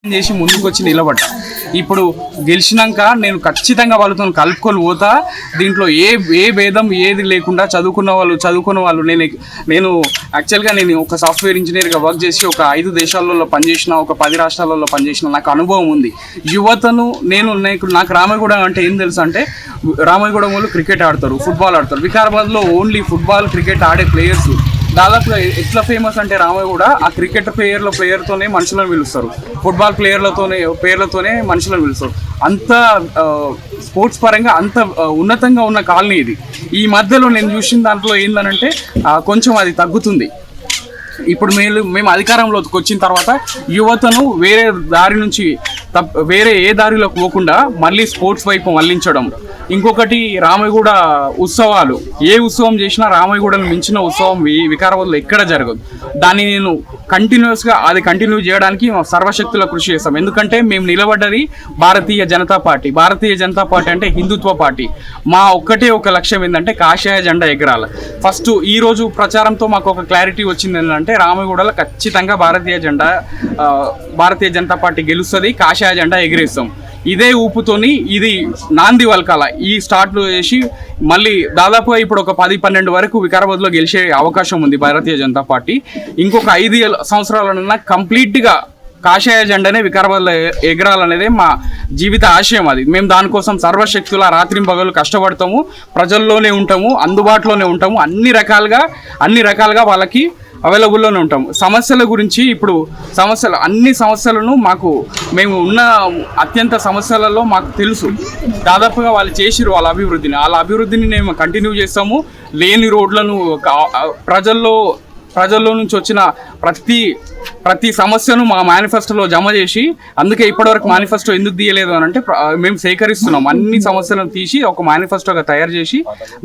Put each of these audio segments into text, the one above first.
చేసి ముందుకు వచ్చి నిలబడ్డా. ఇప్పుడు గెలిచినాక నేను ఖచ్చితంగా వాళ్ళతో కలుపుకొని పోతా. దీంట్లో ఏ భేదం ఏది లేకుండా చదువుకున్న వాళ్ళు నేను యాక్చువల్గా నేను ఒక సాఫ్ట్వేర్ ఇంజనీర్గా వర్క్ చేసి ఒక 5 దేశాలలో పనిచేసిన, ఒక 10 రాష్ట్రాలలో పనిచేసిన నాకు అనుభవం ఉంది. యువతను నాకు రామగూడెం అంటే ఏం తెలుసు అంటే, రామగూడెం వాళ్ళు క్రికెట్ ఆడతారు, ఫుట్బాల్ ఆడతారు. వికారాబాద్లో ఓన్లీ ఫుట్బాల్ క్రికెట్ ఆడే ప్లేయర్స్ దాదాపుగా ఎట్లా ఫేమస్ అంటే రామగూడ ఆ క్రికెట్ ప్లేయర్తోనే మనుషులను పిలుస్తారు, ఫుట్బాల్ పేర్లతోనే మనుషులను పిలుస్తారు. అంత స్పోర్ట్స్ పరంగా అంత ఉన్నతంగా ఉన్న కాలనీ ఇది. ఈ మధ్యలో నేను చూసిన దాంట్లో ఏందనంటే కొంచెం అది తగ్గుతుంది. ఇప్పుడు మేము అధికారంలోకి వచ్చిన తర్వాత యువతను వేరే దారి నుంచి వేరే ఏ దారిలోకి పోకుండా మళ్ళీ స్పోర్ట్స్ వైపు మళ్లించడం. ఇంకొకటి రామగూడ ఉత్సవాలు, ఏ ఉత్సవం చేసినా రామగూడను మించిన ఉత్సవం వికారాబాద్లో ఎక్కడ జరగదు. దాన్ని నేను కంటిన్యూ చేయడానికి సర్వశక్తుల కృషి చేస్తాం. ఎందుకంటే మేము నిలబడ్డది భారతీయ జనతా పార్టీ అంటే హిందుత్వ పార్టీ. మా ఒక లక్ష్యం ఏంటంటే కాషాయ జెండా ఎగరాలి. ఫస్ట్ ఈ రోజు ప్రచారంతో మాకు ఒక క్లారిటీ వచ్చింది ఏంటంటే రామగూడలో ఖచ్చితంగా భారతీయ జనతా పార్టీ గెలుస్తుంది, కాషాయ జెండా ఎగిరేస్తాం. ఇదే ఊపుతోని ఇది నాంది వల్కాల ఈ స్టార్ట్లు చేసి మళ్ళీ దాదాపుగా ఇప్పుడు ఒక 10-12 వరకు వికారాబాద్లో గెలిచే అవకాశం ఉంది భారతీయ జనతా పార్టీ. ఇంకొక 5 సంవత్సరాలన్నా కంప్లీట్గా కాషాయ జెండానే వికారాబాద్లో ఎగరాలనేదే మా జీవిత ఆశయం. అది మేము దానికోసం సర్వశక్తుల రాత్రింపగలు కష్టపడతాము, ప్రజల్లోనే ఉంటాము, అందుబాటులోనే ఉంటాము, అన్ని రకాలుగా వాళ్ళకి అవైలబుల్లోనే ఉంటాము. సమస్యల గురించి ఇప్పుడు అన్ని సమస్యలను మేము ఉన్న అత్యంత సమస్యలలో మాకు తెలుసు. దాదాపుగా వాళ్ళు చేసిరు వాళ్ళ అభివృద్ధిని మేము కంటిన్యూ చేస్తాము. లేని రోడ్లను ప్రజల్లో నుంచి వచ్చిన ప్రతి సమస్యను మా మేనిఫెస్టోలో జమ చేసి, అందుకే ఇప్పటివరకు మేనిఫెస్టో ఎందుకు తీయలేదు అని అంటే మేము సేకరిస్తున్నాం. అన్ని సమస్యలను తీసి ఒక మేనిఫెస్టోగా తయారు చేసి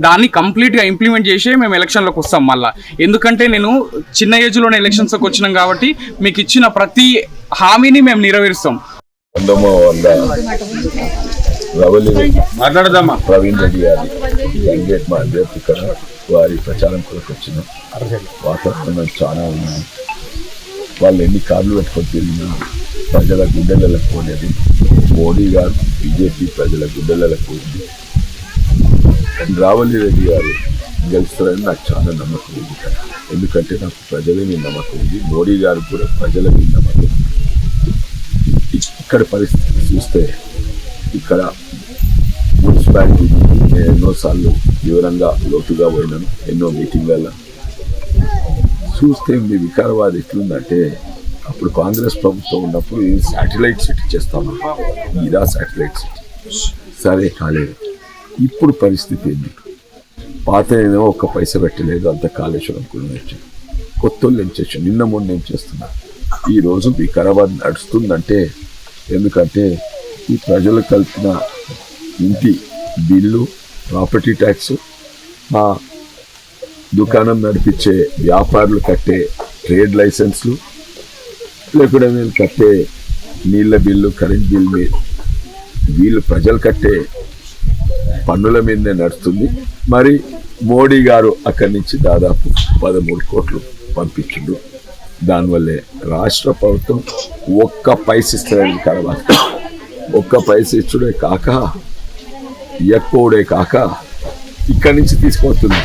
దాన్ని కంప్లీట్గా ఇంప్లిమెంట్ చేసి మేము ఎలక్షన్లోకి వస్తాం మళ్ళీ. ఎందుకంటే నేను చిన్న ఏజ్లోనే ఎలక్షన్స్కి వచ్చినాం కాబట్టి మీకు ఇచ్చిన ప్రతి హామీని మేము నెరవేరుస్తాం. మాట్లాడదామా ప్రవీణ్ రెడ్డి గారి గంగేట్ మా అభ్యర్థి వారి ప్రచారం కొరకు వచ్చిన వాతావరణం చాలా ఉన్నాయి. వాళ్ళు ఎన్ని కార్లు పెట్టుకొని తిరిగినా ప్రజల గుండెలకు పోలేదు. మోడీ గారు బీజేపీ ప్రజల గుండెలకు పోయింది. రావలి రెడ్డి గారు గెలుస్తారని నాకు చాలా నమ్మకం ఉంది. ఎందుకంటే నాకు ప్రజల మీద నమ్మకం ఉంది, మోడీ గారు కూడా ప్రజల మీద నమ్మకం. ఇక్కడ పరిస్థితి చూస్తే ఇక్కడ మున్సిపాలిటీ నేను ఎన్నోసార్లు వివరంగా లోతుగా పోయినాను, ఎన్నో మీటింగ్లలో చూస్తే మీ వికారాబాద్ ఎట్లుందంటే, అప్పుడు కాంగ్రెస్ ప్రభుత్వం ఉన్నప్పుడు ఇది శాటిలైట్ సిటీ చేస్తాము, ఇదా శాటిలైట్ సిటీ సరే కాలేదు. ఇప్పుడు పరిస్థితి ఏంది? పాత ఏమో ఒక్క పైసా పెట్టలేదు, అంత కాళేశ్వరం కూడా వచ్చాను, కొత్త వాళ్ళు ఏం చేసాను, నిన్న మొన్న ఏం చేస్తున్నారు. ఈరోజు వికారాబాద్ నడుస్తుందంటే ఎందుకంటే ఈ ప్రజలు కలిపిన ఇంటి బిల్లు, ప్రాపర్టీ ట్యాక్స్, మా దుకాణం నడిపించే వ్యాపారులు కట్టే ట్రేడ్ లైసెన్స్లు, లేకుండా నేను కట్టే నీళ్ళ బిల్లు, కరెంట్ బిల్ మీద వీళ్ళు ప్రజలు కట్టే పన్నుల మీదనే నడుస్తుంది. మరి మోడీ గారు అక్కడి నుంచి దాదాపు 13 కోట్లు పంపించిండు. దానివల్లే రాష్ట్ర ప్రభుత్వం ఒక్క పైస ఇస్తుంది తర్వాత, ఒక్క పైస ఇచ్చుడే కాక ఎక్కువడే కాక ఇక్కడి నుంచి తీసుకుపోతుంది.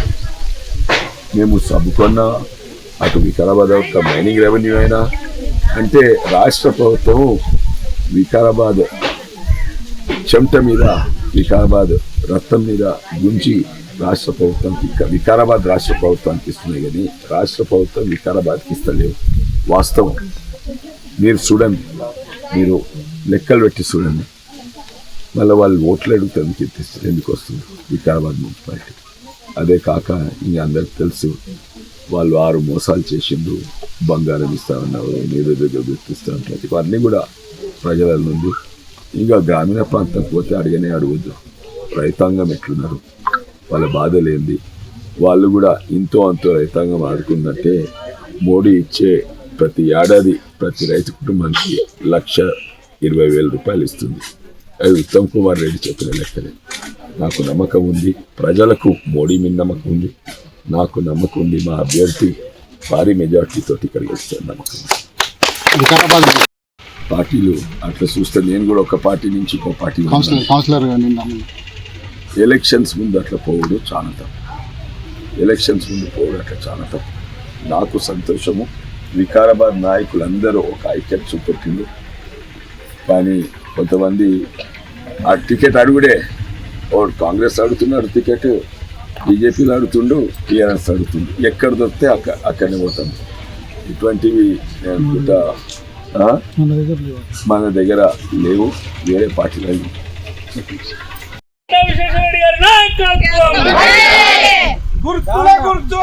మేము చదువుకున్న అటు వికారాబాద్ ఒక మైనింగ్ రెవెన్యూ అయినా అంటే రాష్ట్ర ప్రభుత్వం వికారాబాద్ చెమట మీద, వికారాబాద్ రక్తం మీద గుంచి రాష్ట్ర ప్రభుత్వానికి వికారాబాద్ రాష్ట్ర ప్రభుత్వానికి ఇస్తున్నాయి, కానీ రాష్ట్ర ప్రభుత్వం వికారాబాద్కి ఇస్తలేవు. వాస్తవం మీరు చూడండి, మీరు లెక్కలు పెట్టి చూడండి. మళ్ళీ వాళ్ళు ఓట్లు అడుగుతానికి ఎందుకు వస్తుంది వికారాబాద్ మున్సిపాలిటీ. అదే కాక ఇంక అందరికి తెలుసు వాళ్ళు 6 మోసాలు చేసిండు, బంగారం ఇస్తామన్నారు, ఏదేదో గుర్తిస్తూ ఉంటారు. ఇవన్నీ కూడా ప్రజల నుండి. ఇంకా గ్రామీణ ప్రాంతం పోతే అడగద్దు, రైతాంగం ఎట్లున్నారు, వాళ్ళ బాధలేంది, వాళ్ళు కూడా ఇంతో అంతో రైతాంగం ఆడుకుందంటే మోడీ ఇచ్చే ప్రతి ఏడాది ప్రతి రైతు కుటుంబానికి 1,20,000 రూపాయలు ఇస్తుంది. అది ఉత్తమ్ కుమార్ రెడ్డి చెప్పిన లెక్కలే. నాకు నమ్మకం ఉంది, ప్రజలకు మోడీ మీద నమ్మకం ఉంది, నాకు నమ్మకం ఉంది. మా అభ్యర్థి భారీ మెజార్టీతో ఇక్కడ గెలుస్తాను నమ్మకం. పార్టీలు అట్లా చూస్తే నేను కూడా ఒక పార్టీ నుంచి ఇంకో పార్టీ కౌన్సిలర్ ఎలక్షన్స్ ముందు అట్లా పోవడం చాలా తప్పు. ఎలక్షన్స్ ముందు పోవడం అట్లా చాలా తప్పు. నాకు సంతోషము, వికారాబాద్ నాయకులందరూ ఒక ఐక్యత చూపెట్టిండు. కానీ కొంతమంది ఆ టికెట్ అడుగుడే, ఓడు కాంగ్రెస్ అడుగుతున్నాడు టికెట్, బీజేపీలో అడుగుతుండు, టీఆర్ఎస్ అడుగుతుండు, ఎక్కడ దొరికితే అక్కడనే పోతాను. ఇటువంటివి నేను అనుకుంటా మన దగ్గర లేవు, వేరే పార్టీలు. గుర్తుల గుర్తు